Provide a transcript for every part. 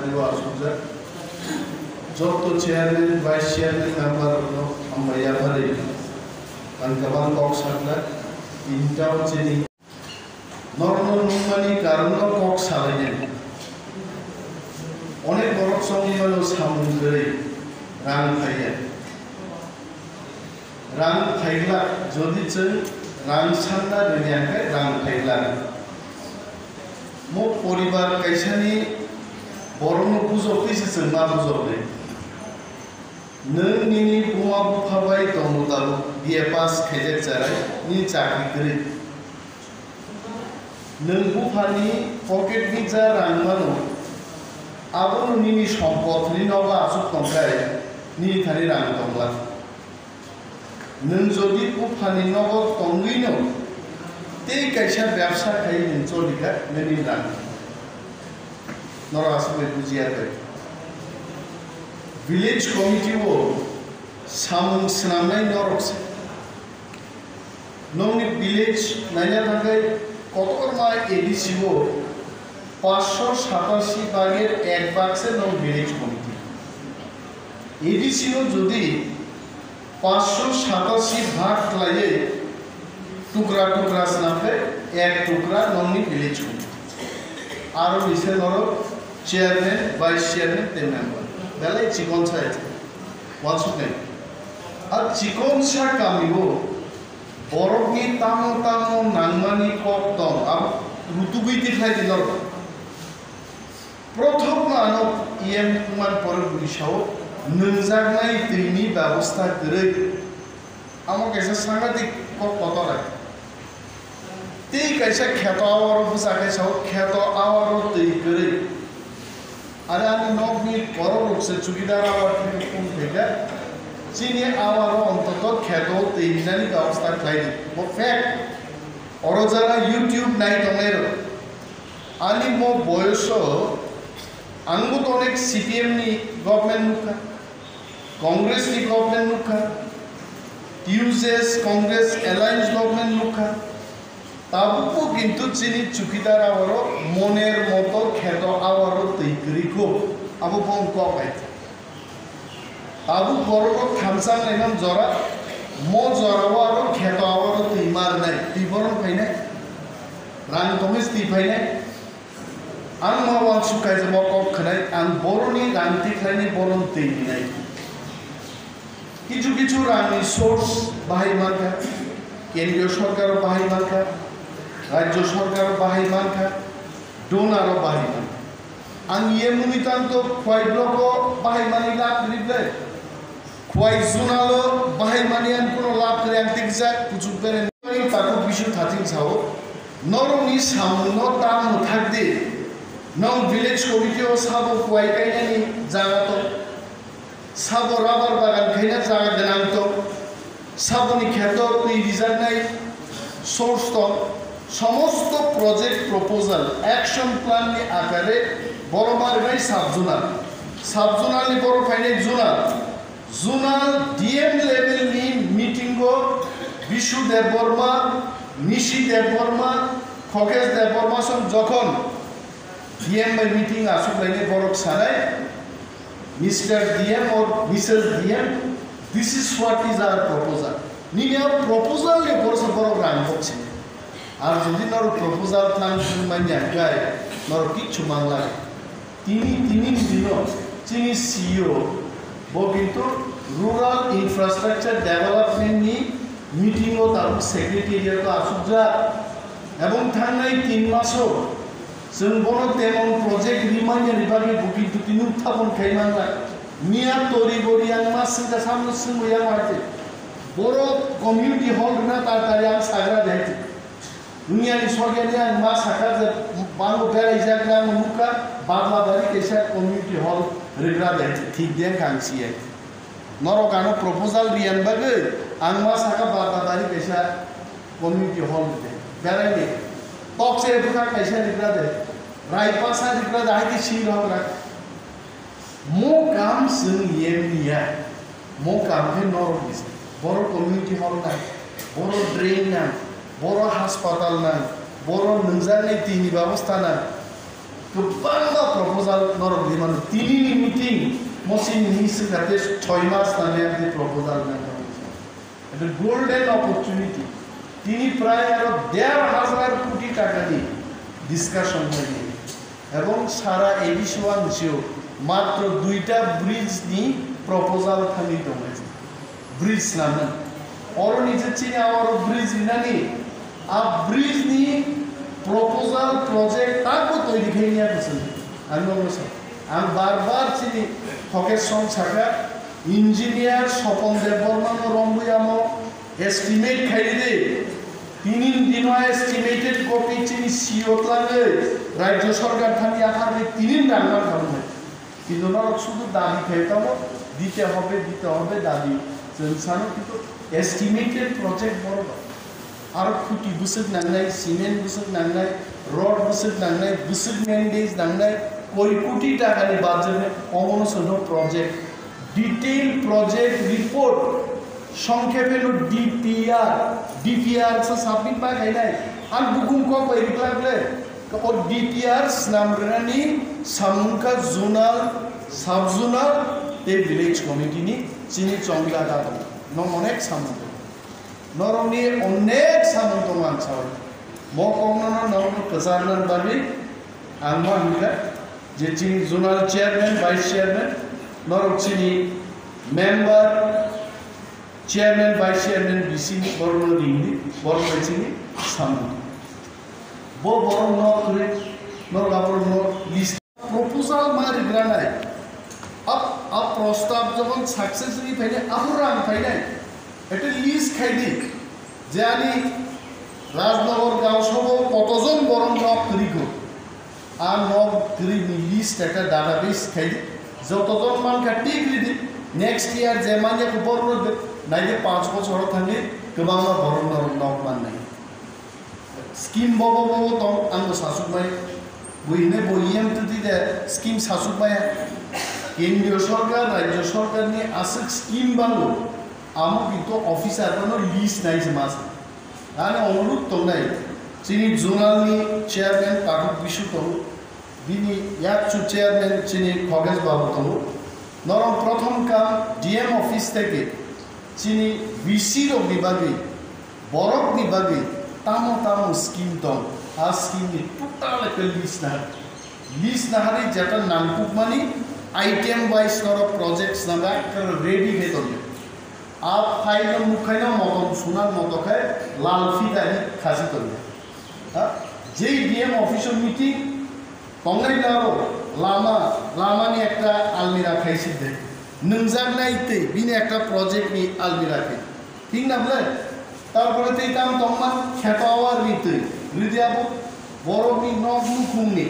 नेफालियाव आसुजा जब chairman vice chairman member हमारे भरे अंकमान कॉक साधना इंटाव चेनी नॉर्मल नुमानी कारण कॉक साधने अनेक बरफ संगीमानो सामुद्रे रां फाइया रां फाइला जोड़ी चल रां सान्ना दुनिया के रां फाइला मो परिवार कैसानी बरम बुझोती से संगा बुझोते नंग निनी बुआ बुफाबाई तमुदाल बिए पास खेजे चराय नि चाकरी करे नंग बुफानी पॉकेट नि जा रांगमानो आबो निनी सम्पद नि नगा आसुक तंगाय नि थानि रां तंगला नंग जदि बुफानी नगा तंगैनो ते कैसा व्यवसाय खाई निचलिका ननि रां नरा आसुक बुजिया दे विलेज कमिटी वो सामुं सनामनाय नरकसे नोंनि विलेज नायना थाखाय कतरमा एडीसी वो 587 भागेर 1 भाग से नों विलेज कमिटी एडीसी नो जदि 587 भाग लाये टुकड़ा टुकड़ा सनाफे 1 टुकड़ा नोंनि विलेज कमिटी आरो बिसे नरक चेयरमैन वाइस चेयरमैन ते मेंबर बेले चिकन साइज वाचुक नहीं अब चिकन सा कामी वो बरफ की तामो तामो नांगमानी कॉक तंग अब रुतुबी दिखाई दिलर प्रथम मानो इएम कुमार पर बुरिशाओ नंजागनाय दैनि व्यवस्था करे आमो कैसे सांगतिक कॉक पता रहे ते कैसे खेतो आवारो बुसाके साओ खेतो आवारो दै करे अरे आने नौकरी बरफ से चुकीदार आवार कौन फेंका चीनी आवारों अंततः खेतों तेज़ानी व्यवस्था खाई दी वो फैक्ट और जरा YouTube नहीं तो मेरे आनी मो बॉयसो अंगु तो एक CPM नी गवर्नमेंट नुका कांग्रेस नी गवर्नमेंट नुका TUSS कांग्रेस अलायंस गवर्नमेंट नुका ताबुको किंतु चीनी चुकीदार आवारों मोनेर मोतो खेतों आवारों तेज़री को अबु कौन को आए आबु बरोको खामसां नैनम जरा मो जरा वारो खेतों आवारों तेज़मार नहीं तीवरन फाइने रांग तमिस तीफाइने आं मावां सुखाय जमा कॉक खनाय आं बरोनी रांग तीखायने बरन तेज़ी नहीं किचु किचु रांगनी सोर्स बाहाय मानका केंद्रीय सरकार बाहाय मानका राज्य सरकार बाहाय मानका डोनार बाहाय मानका आं ये मुनितान तो क्वाइ ब्लको बाहाय मानी लाभ रिबले क्वाइ जुनालो बाहाय मानी आं कोनो लाभ करे आं तिकजा कुचुक बेरे नि ताको बिशु थाथिं साओ नरमनि सामुनो दाम थाक दे नों विलेज कमिटियाव साबो क्वाइ गायनायनि जागा तो साबो राबार बागान गायना जागा गोनां तो साबोनि खेतो दै रिजार्भनाय सोर्स तो समस्त प्रोजेक्ट प्रपोजल एक्शन प्लान नि आकारे बरोबार गई साबजुनाल नि बरो फाइने जुनाल डीएम लेवल नि मीटिंग को विशु देव वर्मा निशी देव वर्मा खकेश देव वर्मा सम जखन डीएम बाय मीटिंग आसुलायने बरक सानाय मिस्टर डीएम और Mrs DM this is what is our proposal निया प्रपोजल नि बरस बरक रां होछि আর যদি নর প্রপোজাল প্ল্যান মানে গায় নর কিছু মাংলা তিনি দিন চিনি সিইও বো কিন্তু রুরাল ইনফ্রাস্ট্রাকচার ডেভেলপমেন্ট নি মিটিং ও তার সেক্রেটারিয়েট আসুজা এবং থানাই 3 মাসও जों বড় তেমন প্রজেক্ট রিমাইন্ডার বিভাগে কিন্তু তিনি উত্থাপন খাইমানলা মিয়া তরি বড়িয়াং মাসিদা সামনে সুময়া মারতে বড় কমিউনিটি হল না তাড়াতাড়ি আং সাগরা দেয় दुनिया की सरकारनिया मा साखा जे बांगो बेराय जाग्रा मुका बाग्लाबारि कैसा कम्युनिटी हॉल रेग्रा दे ठीक देन कांसिए नरकानो प्रपोजल रियान बागे आं मा साखा बाग्लाबारि कैसा कम्युनिटी हॉल दे बेराय दे टॉप से दुका कैसा रेग्रा दे राय पासा रेग्रा दाय की सील होग्रा मो काम जों येनिया मो काम के नरक बरो कम्युनिटी हॉल ना बरो ड्रेन ना बरो हास्पाताल ना बरो नंजारनाय दैनि बेबस्था ना गोबां प्रपोजाल नरक दिमान तिनि मीटिंग मसिन निस खाते 6 मास नामे आदि प्रपोजाल नांगौ এটা গোল্ডেন অপরচুনিটি তিনি প্রায় আরো 1,500 কোটি টাকা দিয়ে ডিসকাশন হয়নি এবং সারা এডিশন অংশেও মাত্র 2টা ব্রিজ নি প্রপোজাল খালি দমেছে ব্রিজ নামে और নিচে চিনে আরো ব্রিজ নানি আ ব্রিজ নি প্রপোজাল প্রজেক্ট তাকো তৈরি করে নিয়ে আসছেন আমি বলছি আমি বারবার চিনি ফকের সং ছাকা ইঞ্জিনিয়ার স্বপন দেববর্মন রম্বুয়ামো এস্টিমেট খাই দে 3 দিন এস্টিমেটেড কপি চিনি সিওত লাগে রাজ্য সরকার থাকি আকারে 3 রান্নার কারণে কিন্তু নরক শুধু দাবি খাইতাম দিতে হবে দাবি জনসানো কিন্তু এস্টিমেটেড প্রজেক্ট বড় আর খুঁটি বুসুক নাংনাই সিমেন্ট বুসুক নাংনাই রড বুসুক নাংনাই বুসুক ম্যান্ডেজ নাংনাই কই কোটি টাকার বাজেটে অমনসন প্রজেক্ট ডিটেইল প্রজেক্ট রিপোর্ট সংক্ষেপে হলো ডিপিআর সে সাবমিট বা গাইনাই আর বুকুম ক কইরি লাগলে ও ডিপিআর নাম রানি সামুকা জোনাল সাব জোনাল তে ভিলেজ কমিটি নি চিনি চংলা দাদা নম অনেক সামন্ত নরমনি অনেক সামন্ত মানসাও ম কমনন নরম প্রচারণ বাবি আলমা হিলা যে চিনি জোনাল চেয়ারম্যান ভাইস চেয়ারম্যান নরক চিনি মেম্বার চেয়ারম্যান ভাইস চেয়ারম্যান বিসি বড় দিঙ্গি বড় চিনি সামন্ত বো বড় ন করে নরক আপর ন লিস্ট প্রপোজাল মারি গ্রানায় আপ প্রস্তাব যখন সাকসেসফুলি ফাইনে আমরাম ফাইনে এটা লিস্ট খাইদি যে আমি রাজনগর গাঁও সব কতজন বড় নক করিব আর নক করি লিস্ট একটা ডাটাবেস খাইদি যতজন মানকা টিক দিদি নেক্সট ইয়ার যে মানে বড় নাইলে 5 বছর থাকে গোबां বড় নক মান নাই স্কিম বব তো আঙ্গ শাসুকমাই বইনে বইয়াম তো দিদে স্কিম শাসুকমাই কেন্দ্রীয় সরকার রাজ্য সরকার নিয়ে আসে স্কিম বাংলো আমি কিন্তু অফিসার কোনো লিস্ট নাই যে মাস আমি অনুরোধ তো নাই চিনি জোনালনি চেয়ারম্যান কাকুক বিশু তো বিনি ইয়াকচু চেয়ারম্যান চিনি খগেশ বাবু তো নরম প্রথম কাম ডিএম অফিস থেকে চিনি বিসির বিভাগে বরফ বিভাগে তামো স্কিম তো আর স্কিম নি টোটাল একটা লিস্ট না হারি যেটা নামকুক মানি आइटम वाइज नरक प्रोजेक्ट्स नामा रेडी है तो आप फाइल मुखाइना मतन सुनार मतो खाय लाल फिदानि खासि तो जे डीएम ऑफिसर मीटिंग तंगाई नारो लामा नि एकटा आलमिरा खाइसि दे नोंजाक नाइते बिनि एकटा प्रोजेक्ट नि आलमिरा खाइ ठीक ना बले तारपरे तेई काम तंगमा खेपावार निते रिदियाबो बरनि नगनुखुंनि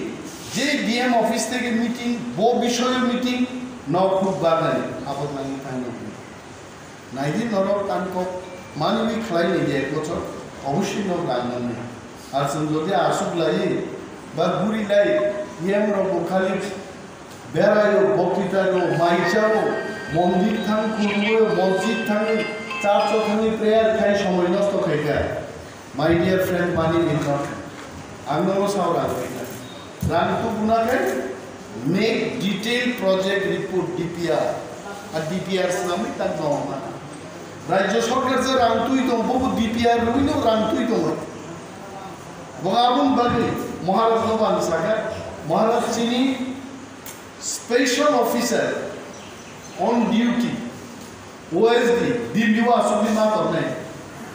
যে ডিএম অফিস থেকে মিটিং বো বিষয়ে মিটিং নখুব বাগানে আবার নাকি থাঙ্গো নাইদি নরক তানকো মানবি খালাই নেই এক বছর অবশ্যই নক লাগনা নেই আর যদি আসুক লাই বা গুড়ি লাই ইয়েম রব খালি বেড়ায়ও বক্তৃতায়ও মাইচাও মন্দির থাং কুরবো মসজিদ থাং চার্চ থাঙ্গি প্রেয়ার খাই সময় নষ্ট খাইকা my dear friend money in not আঙ্গো সাউরা রানকু গুনাকে make detail project report DPR আর ডিপিআর নামে তার নমা রাজ্য সরকার যে রানতুই তো বহু ডিপিআর রইনো রানতুই তো বগাবুন বাগে মহারাজ নবান সাগা মহারাজ চিনি special officer on duty OSD Delhi আসুবি না তো নাই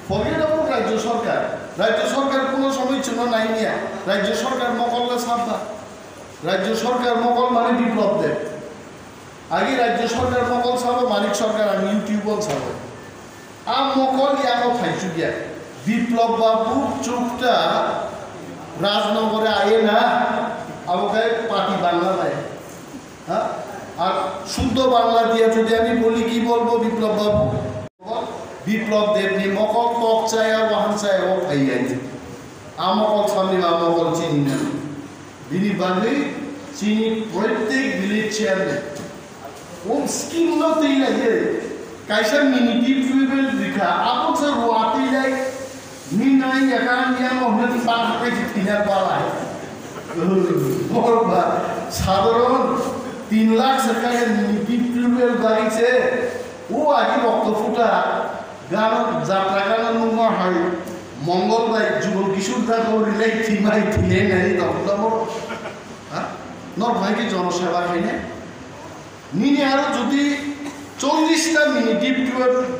ফরগেট অ্যাবাউট রাজ্য সরকার কোনো সময় ছিল নাই নিয়া রাজ্য সরকার মকললে সাববা রাজ্য সরকার মকল মানে বিপ্লব দেব আগে রাজ্য সরকার মকল সাব মানিক সরকার আমি ইউটিউবল সাব আম মকল ইয়ানো খাইছু গিয়া বিপ্লব বাবু চুপটা রাজনগরে আয়ে না আমাকে পার্টি বাংলা নাই হ্যাঁ আর শুদ্ধ বাংলা দিয়ে যদি আমি বলি কি বলবো বিপ্লব বাবু বিপ্লব দেবনি মকল কক চায় ওয়াহান চায় ও আইয়াই আমকল সামনে আমকল চিনি না বিনি বাংলি চিনি প্রত্যেক ভিলেজ চেয়ারম্যান ও স্কিম নতেই লাগে কাইসা মিনিটি ফিউবেল দিখা আপন সে রুয়াতি লাই মিনাই একান নিয়া মহনে বাংলা কে জিতিনার বালাই সাধারণ 3 লাখ সরকারের টিউবওয়েল লাগিয়েছে ও আগে রক্ত ফুটা গান যাত্রা গান নোংরা হয় মঙ্গলবার যুবক কিশোররা রিলাই থিমাই থিলে নাই তখন নর্মালি জনসেবা খাইনে নিনি আরো যদি 40টা মিনি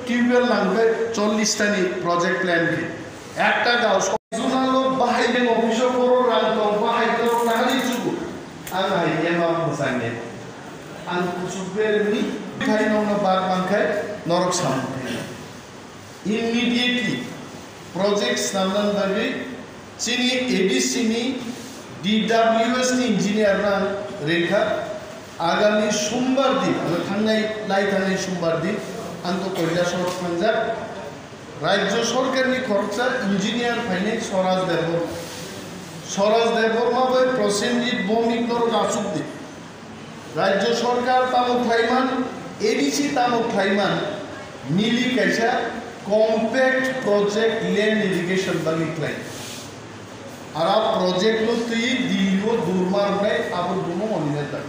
টিউবওয়েল লাগবে 40টা নি প্রজেক্ট প্ল্যান কি একটা গাঁও জোনালো বাহাইবেন অফিস করো রাত বাহাইতো তাহলে চুকু আং হাইয়ে মা মোসাঙ্গে আং চুকবের নি খাই না বাগ মানখায় নরক সামনে immediately projects namlan bagi sini ABC ni DWS ni engineer ran rekha agami সোমবার দিন থাঙ্গাই লাই থাঙ্গাই সোমবার দিন আন্ত কৈলাসর পাঞ্জাব রাজ্য সরকারি খরচা ইঞ্জিনিয়ার ফাইনে স্বরাজ দেববর্মা বই প্রসেনজিৎ ভৌমিক নর আসুক দি রাজ্য সরকার তামুক থাইমান এডিসি তামুক থাইমান মিলি কাইসা কম্প্যাক্ট প্রজেক্ট ল্যান্ড ইরিগেশন বাগি ক্লাইন আর আ প্রজেক্ট লো তুই দিলিও দুর্মার নাই আবর দুনো মনিনে থাক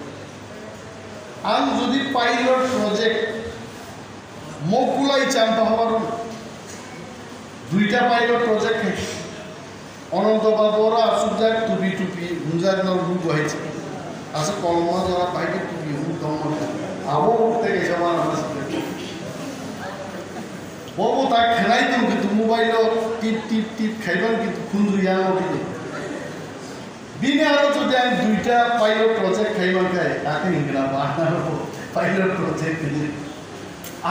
আম যদি পাইলট প্রজেক্ট মকুলাই চাম্পা হওয়ার 2টা পাইলট প্রজেক্ট অনন্ত বাবুরা আসুজাক টুপি হুঞ্জার নরবু হয়েছে আছে কলমা যারা পাইকে টুপি হুন দমন আবো উঠতে গেছে আমার ববো তা খেলাই দিন কিন্তু মোবাইল টিপ খাইবান কিন্তু খুন্দ্রিয়া উঠি বিনে আরো যদি আমি 2টা পাইলট প্রজেক্ট খাইবান খাই তাকে হিংরা বানানো পাইলট প্রজেক্ট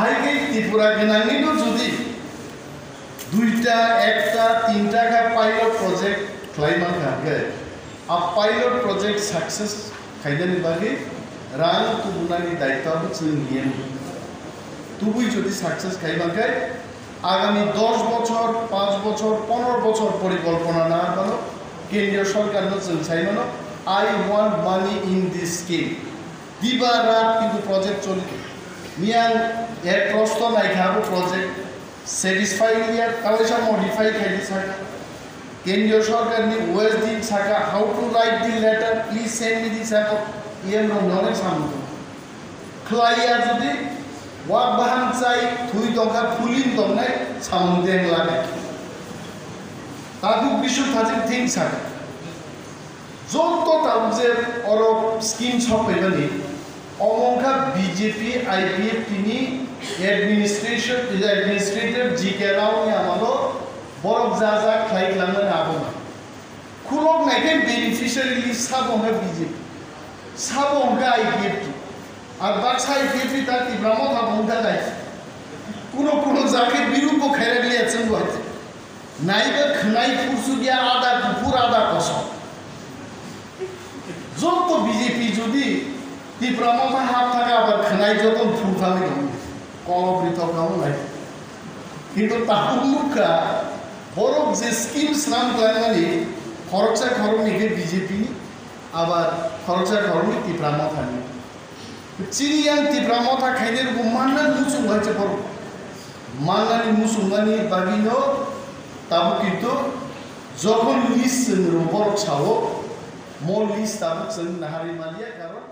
আগে ত্রিপুরা গেনানিনো যদি 2টা 1টা 3টা কা পাইলট প্রজেক্ট খাইবান খাগে আ পাইলট প্রজেক্ট সাকসেস খাইদানি বাগে রাং তুবুনানি দায়িত্ব হচ্ছে নিয়ে তুবুই যদি সাকসেস খাইবান খাই আগামী 10 বছর 5 বছর 15 বছর পরিকল্পনা না হলো কেন্দ্রীয় সরকার নতুন চাইমানো I want money in this scheme দিবা রাত কিন্তু প্রজেক্ট চলে নিয়ান এর প্রশ্ন নাই খাবো প্রজেক্ট স্যাটিসফাই ইয়ার তাহলে সব মডিফাই খাইতে থাকা কেন্দ্রীয় সরকার নি ওয়েস দিন থাকা how to write the letter please send me this app ইএম নলেজ সামনে ক্লাইয়ার যদি ওয়াক বাহান চাই থুই দকা ফুলিন দমনাই সামনে লাগে তাকু বিশু থাকি থিং থাকে যত তাও যে অরব স্কিম ছপেবানি অমঙ্কা বিজেপি আইপিএফ তিনি অ্যাডমিনিস্ট্রেটর জিকে রাওনি আমালো বরফ যা খাই লাঙ্গন আবনা খুলক নাইকে বেনিফিশিয়ারি লিস্ট সাবঙ্গা বিজেপি সাবঙ্গা আইপিএফ আর বাক্সা আইপিএফ তার তীব্রামত আবঙ্গা গাই কোনো যাকে বিরূপ খাইরা লিয়েছেন হয়েছে নাইবা খাই ফুরসু গিয়া আদা গুপুর আদা কসম যত বিজেপি যদি তীব্রামত হাত থাকা আবার খাই যত ফুরফালে কলবৃত কাউ নাই কিন্তু তাহুর মুখা বরফ যে স্কিমস নাম ক্লাইমানি খরচা খরমিকে বিজেপি আবার খরচা খরমি তীব্রামত হানি চিরিয়ান তীব্রামত খাইদের মান্নার মুসুং হয়েছে বরফ মান্নানি মুসুংগানি বাগিনো তাবো কিন্তু যখন লিস্ট বরফ ছাও মল লিস্ট তাবো নাহারি মালিয়া কারণ